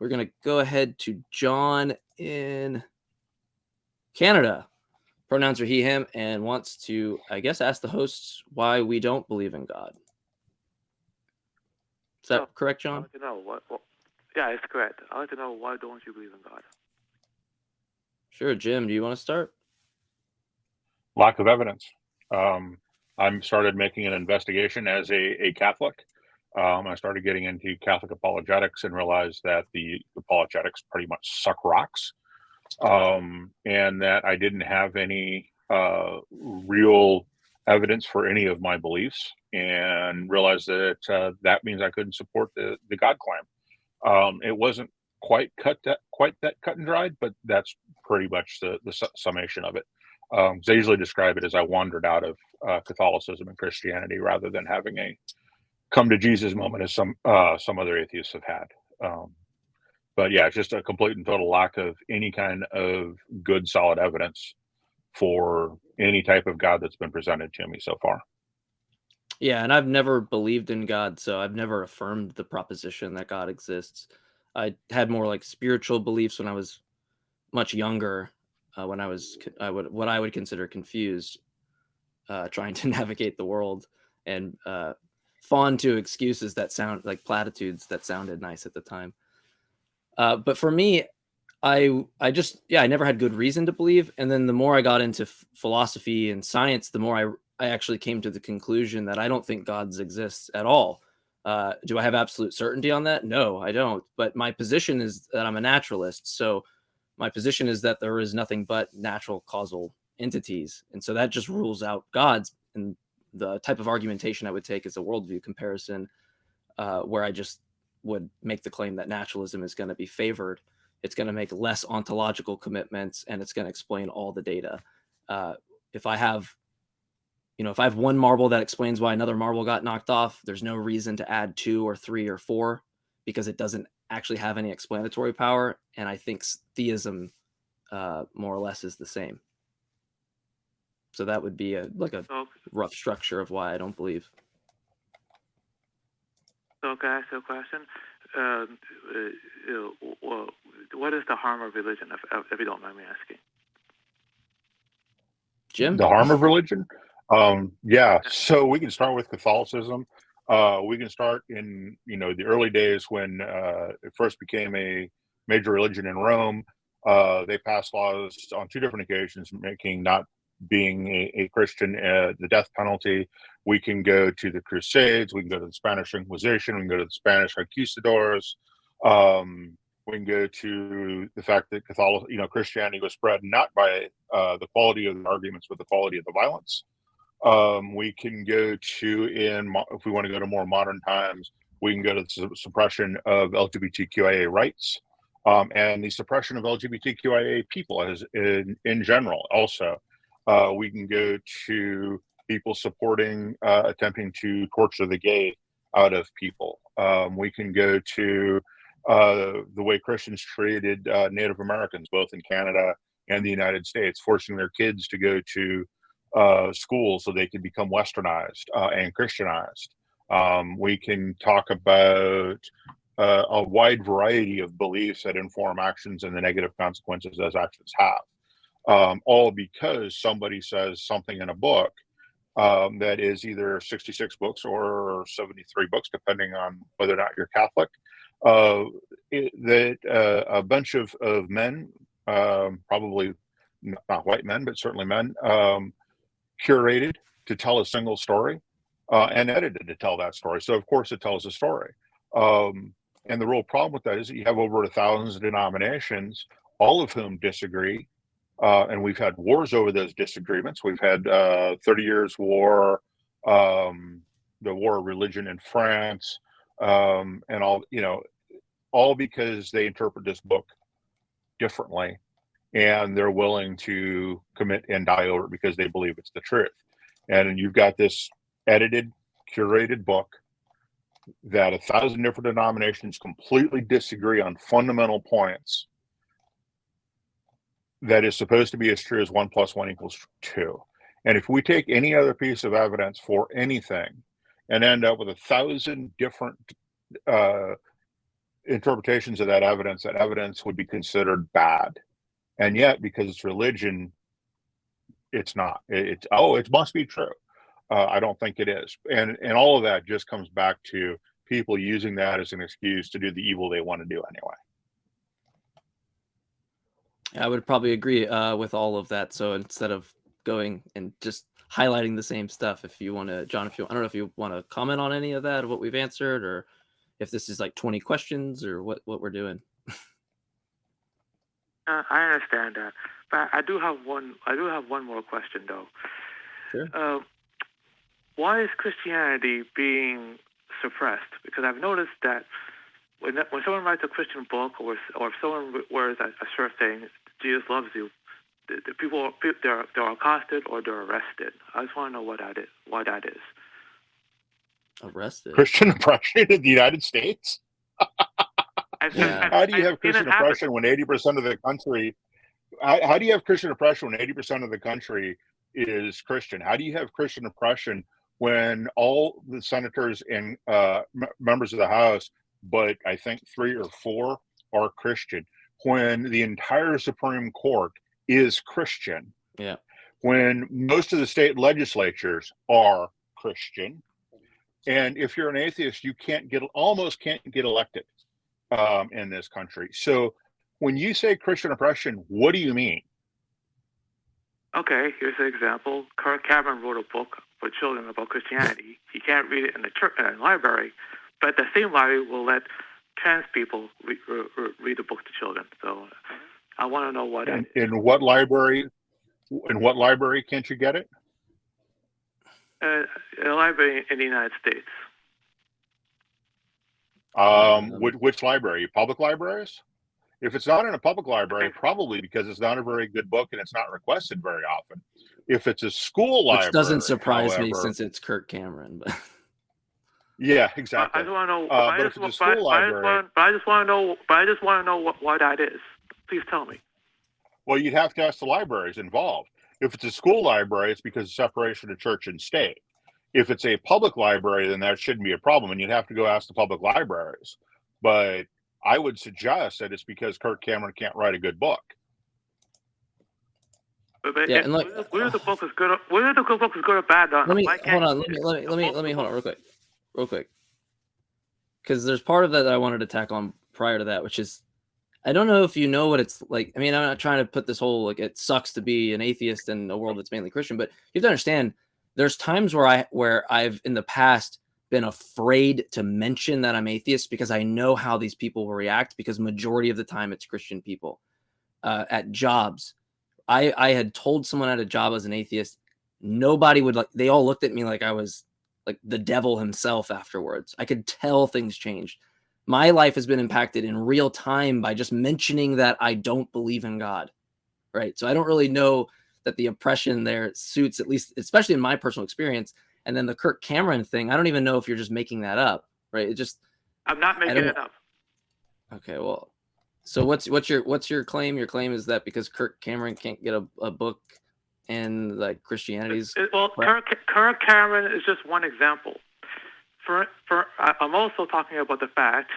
We're going to go ahead to John in Canada. Pronouns are he, him, and wants to, I guess, ask the hosts why we don't believe in God. Is that correct, John? I want to know what. Yeah, it's correct. I want to know why don't you believe in God? Sure, Jim. Do you want to start? Lack of evidence. I started making an investigation as a Catholic. I started getting into Catholic apologetics and realized that the apologetics pretty much suck rocks, and that I didn't have any real evidence for any of my beliefs, and realized that that means I couldn't support the God claim. It wasn't quite that cut and dried, but that's pretty much the summation of it. I usually describe it as I wandered out of Catholicism and Christianity rather than having a come to Jesus moment as some other atheists have had. But yeah, it's just a complete and total lack of any kind of good, solid evidence for any type of God that's been presented to me so far. Yeah, and I've never believed in God, so I've never affirmed the proposition that God exists. I had more like spiritual beliefs when I was much younger, when I would consider confused, trying to navigate the world, and fawn to excuses that sound like platitudes that sounded nice at the time. But for me, I never had good reason to believe. And then the more I got into philosophy and science, the more I actually came to the conclusion that I don't think God exists at all. Do I have absolute certainty on that? No, I don't. But my position is that I'm a naturalist. So my position is that there is nothing but natural causal entities. And so that just rules out gods. And the type of argumentation I would take is a worldview comparison, where I just would make the claim that naturalism is going to be favored. It's going to make less ontological commitments, and it's going to explain all the data. If I have one marble that explains why another marble got knocked off, there's no reason to add 2 or 3 or 4, because it doesn't actually have any explanatory power. And I think theism more or less is the same. So that would be a rough structure of why I don't believe. So can I ask you a question? What is the harm of religion, if you don't mind me asking? Jim? The harm of religion? Yeah, so we can start with Catholicism. We can start in the early days when it first became a major religion in Rome. They passed laws on 2 different occasions making not being a Christian the death penalty. We can go to the Crusades. We can go to the Spanish Inquisition. We can go to the Spanish Conquistadors. We can go to the fact that Christianity was spread not by the quality of the arguments, but the quality of the violence. We can go to, if we want to go to more modern times, we can go to the suppression of LGBTQIA rights, and the suppression of LGBTQIA people as in general. Also, we can go to people supporting attempting to torture the gay out of people. We can go to the way Christians treated Native Americans, both in Canada and the United States, forcing their kids to go to school so they can become westernized and Christianized. We can talk about a wide variety of beliefs that inform actions and the negative consequences those actions have, all because somebody says something in a book that is either 66 books or 73 books, depending on whether or not you're Catholic, that a bunch of men, probably not white men, but certainly men, curated to tell a single story and edited to tell that story. So of course it tells a story. And the real problem with that is that you have over 1,000 denominations, all of whom disagree. And we've had wars over those disagreements. We've had 30 Years' War, the War of Religion in France, and all because they interpret this book differently. And they're willing to commit and die over it because they believe it's the truth. And you've got this edited, curated book that 1,000 different denominations completely disagree on fundamental points that is supposed to be as true as 1 + 1 = 2. And if we take any other piece of evidence for anything and end up with 1,000 different interpretations of that evidence would be considered bad. And yet, because it's religion, it's not. It must be true. I don't think it is. And all of that just comes back to people using that as an excuse to do the evil they want to do anyway. I would probably agree with all of that. So instead of going and just highlighting the same stuff, if you want to, John, I don't know if you want to comment on any of that, of what we've answered, or if this is like 20 questions or what we're doing. I understand that, but I do have one more question though. Sure. Why is Christianity being suppressed? Because I've noticed that when someone writes a Christian book, or if someone wears a shirt saying Jesus loves you, the people they're accosted or they're arrested. I just want to know why that is. Arrested? Christian oppression in the United States? How do you have Christian oppression when 80% of the country? How do you have Christian oppression when 80% of the country is Christian? How do you have Christian oppression when all the senators and members of the House, but I think 3 or 4 are Christian? When the entire Supreme Court is Christian? Yeah. When most of the state legislatures are Christian, and if you're an atheist, you almost can't get elected in this country. So when you say Christian oppression, what do you mean? Okay, here's an example. Kirk Cameron wrote a book for children about Christianity. He can't read it in the library, but the same library will let trans people read the book to children. So I want to know what that is. In what library? In what library can't you get it? A library in the United States. Which library? Public libraries? If it's not in a public library, probably because it's not a very good book and it's not requested very often. If it's a school library, which doesn't surprise me since it's Kirk Cameron. But yeah, exactly. I just want to know. But if it's a school library, I just want to know why that is. Please tell me. Well, you'd have to ask the libraries involved. If it's a school library, it's because of separation of church and state. If it's a public library, then that shouldn't be a problem, and you'd have to go ask the public libraries. But I would suggest that it's because Kirk Cameron can't write a good book. But yeah, and whether the book is good or bad, hold on. Let me hold on real quick, because there's part of that I wanted to tackle on prior to that, which is, I don't know if you know what it's like. I mean, I'm not trying to put this whole like it sucks to be an atheist in a world that's mainly Christian, but you have to understand there's times where I've in the past been afraid to mention that I'm atheist because I know how these people will react, because majority of the time it's Christian people. At jobs, I had told someone at a job as an atheist, nobody would they all looked at me like I was like the devil himself afterwards. I could tell things changed. My life has been impacted in real time by just mentioning that I don't believe in God, right? So I don't really know that the oppression there suits, at least, especially in my personal experience. And then the Kirk Cameron thing, I don't even know if you're just making that up, right? It just, I'm not making it up. Okay, well, so what's your claim? Your claim is that because Kirk Cameron can't get a book and like Christianity's. Kirk Cameron is just one example. I'm also talking about the fact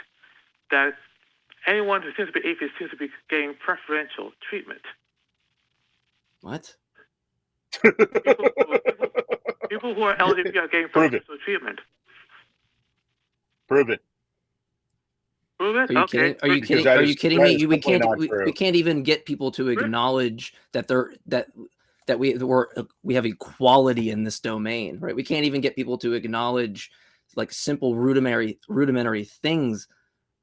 that anyone who seems to be atheist seems to be getting preferential treatment. What? People who are LGBT are getting preferential treatment. Prove it. Prove it? Are you okay. kidding? Are you kidding? Are you kidding me? We can't even get people to acknowledge that we have equality in this domain, right? We can't even get people to acknowledge like simple rudimentary things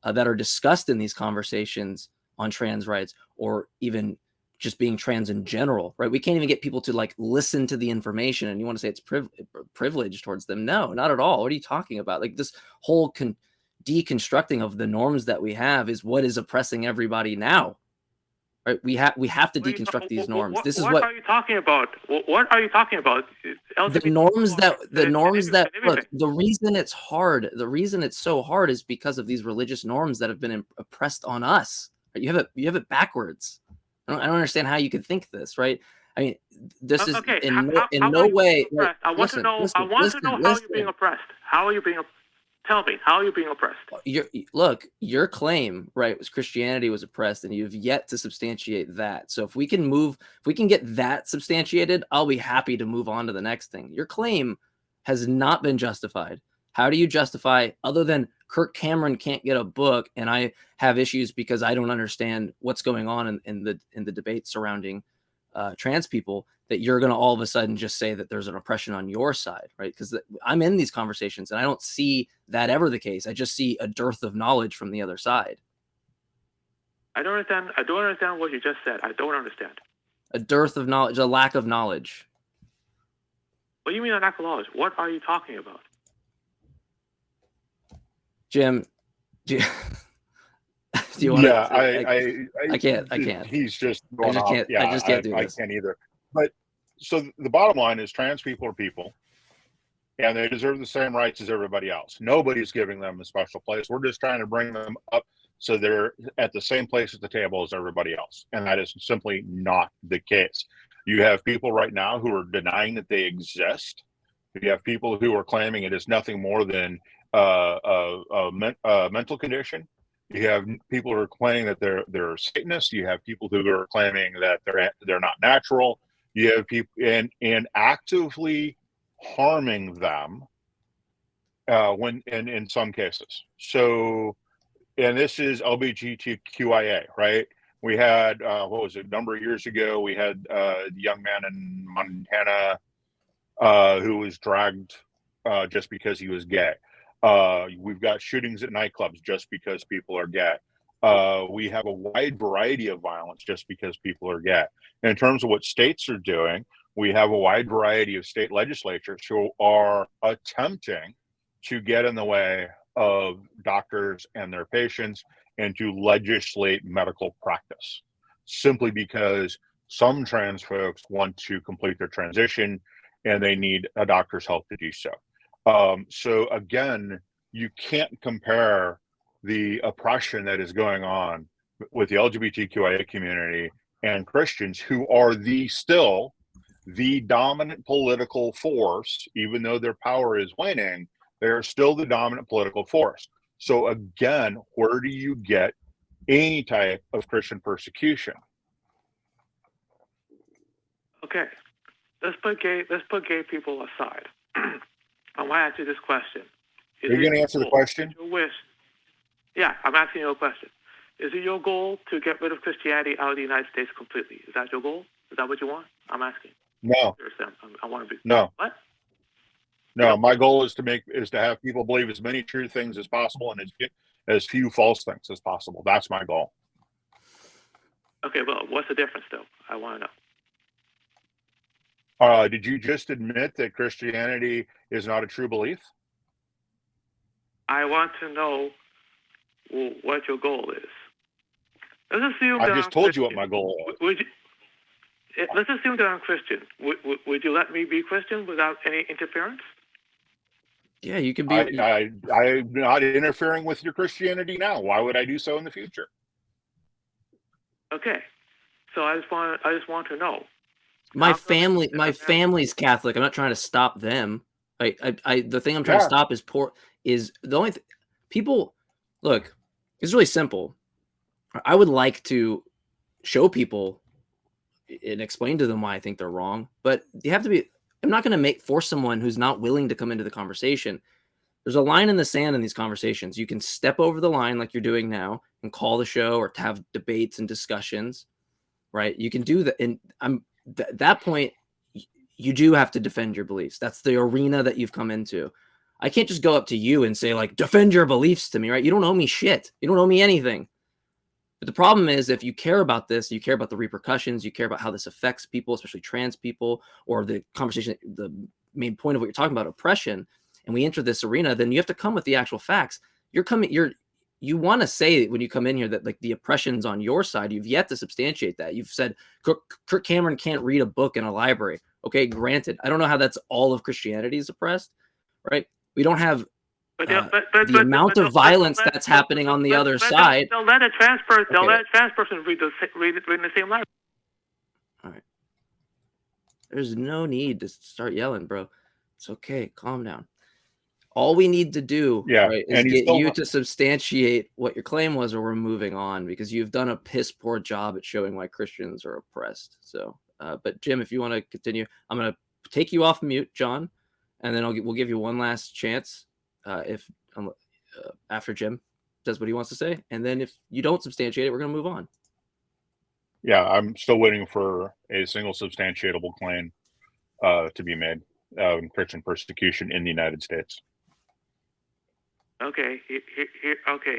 that are discussed in these conversations on trans rights, or even just being trans in general, right? We can't even get people to like listen to the information, and you want to say it's privilege towards them? No, not at all. What are you talking about? Like this whole deconstructing of the norms that we have is what is oppressing everybody now, right? We have to deconstruct these norms. This is what are you talking about? What are you talking about? The norms that look, the reason it's so hard is because of these religious norms that have been oppressed on us. Right? You have it backwards. I don't understand how you could think this, right? I mean, this is in no way. I want to know how you're being oppressed. How are you being oppressed? Tell me, how are you being oppressed? Your claim, right, was Christianity was oppressed, and you've yet to substantiate that. So if we can get that substantiated, I'll be happy to move on to the next thing. Your claim has not been justified. How do you justify, other than Kirk Cameron can't get a book, and I have issues because I don't understand what's going on in the debate surrounding trans people, that you're going to all of a sudden just say that there's an oppression on your side, right? Because I'm in these conversations and I don't see that ever the case. I just see a dearth of knowledge from the other side. I don't understand what you just said. I don't understand. A dearth of knowledge, a lack of knowledge. What do you mean a lack of knowledge? What are you talking about? Jim, do you want Yeah, to? I can't. He's just going off. Can't. Yeah, I just can't do this. I can't either. But so the bottom line is, trans people are people, and they deserve the same rights as everybody else. Nobody's giving them a special place. We're just trying to bring them up so they're at the same place at the table as everybody else, and that is simply not the case. You have people right now who are denying that they exist. You have people who are claiming it is nothing more than a mental condition. You have people who are claiming that they're Satanists. You have people who are claiming that they're not natural. You have people and actively harming them when in some cases. So, and this is LGBTQIA, right? We had what was it, a number of years ago? We had the young man in Montana who was dragged just because he was gay. We've got shootings at nightclubs just because people are gay. We have a wide variety of violence just because people are gay. And in terms of what states are doing, we have a wide variety of state legislatures who are attempting to get in the way of doctors and their patients and to legislate medical practice, simply because some trans folks want to complete their transition and they need a doctor's help to do so. So again, you can't compare the oppression that is going on with the LGBTQIA community and Christians, who are still the dominant political force. Even though their power is waning, they are still the dominant political force. So again, where do you get any type of Christian persecution? Okay, let's put gay people aside. I want to ask you this question. Are you going to answer the question? Your wish? Yeah, I'm asking you a question. Is it your goal to get rid of Christianity out of the United States completely? Is that your goal? Is that what you want? I'm asking. No. I want to be. No. What? No, my goal is to have people believe as many true things as possible and as few false things as possible. That's my goal. Okay, well, what's the difference, though? I want to know. Did you just admit that Christianity is not a true belief? I want to know what your goal is. Let's assume I just told you what my goal was. Let's assume that I'm Christian. Would you let me be Christian without any interference? Yeah, you can be. I'm not interfering with your Christianity now. Why would I do so in the future? Okay, so I just want to know. My family's Catholic. I'm not trying to stop them. The thing I'm trying to stop is the only people. Look, it's really simple. I would like to show people and explain to them why I think they're wrong, but you have to be. I'm not going to force someone who's not willing to come into the conversation. There's a line in the sand in these conversations. You can step over the line like you're doing now and call the show or to have debates and discussions, right? You can do that. And at that point, you do have to defend your beliefs. That's the arena that you've come into. I can't just go up to you and say, like, defend your beliefs to me, right? You don't owe me shit. You don't owe me anything. But the problem is, if you care about this, you care about the repercussions, you care about how this affects people, especially trans people, or the conversation, the main point of what you're talking about, oppression, and we enter this arena, then you have to come with the actual facts. You want to say when you come in here that, like, the oppression's on your side. You've yet to substantiate that. You've said Kirk Cameron can't read a book in a library. Okay, granted. I don't know how that's all of Christianity is oppressed, right? We don't have the amount of violence that's happening on the other side. They'll let a trans person read in the same library. All right. There's no need to start yelling, bro. It's okay. Calm down. All we need to do, Yeah, right, is and you get still you to substantiate what your claim was, or we're moving on, because you've done a piss poor job at showing why Christians are oppressed. So, but Jim, if you want to continue, I'm going to take you off mute, John, and then we'll give you one last chance if after Jim does what he wants to say, and then if you don't substantiate it, we're going to move on. Yeah, I'm still waiting for a single substantiatable claim to be made in Christian persecution in the United States. Okay,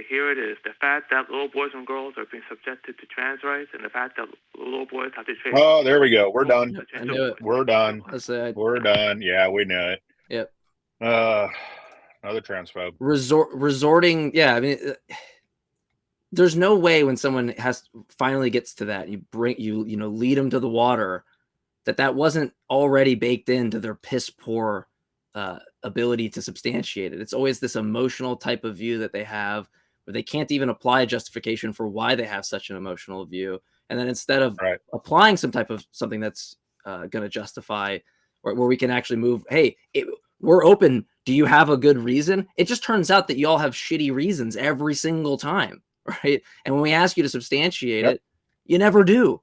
here it is. The fact that little boys and girls are being subjected to trans rights, and the fact that little boys have to train. Oh, there we go. We're done. I knew it. We're done. We're done. Yeah, we knew it. Yep. Another transphobe. Resorting. Yeah, I mean, there's no way when someone finally gets to that, you lead them to the water, that wasn't already baked into their piss poor ability to substantiate it. It's always this emotional type of view that they have, where they can't even apply a justification for why they have such an emotional view. And then instead of applying something that's going to justify, or where we can actually move, hey, we're open. Do you have a good reason? It just turns out that you all have shitty reasons every single time, right? And when we ask you to substantiate it, you never do.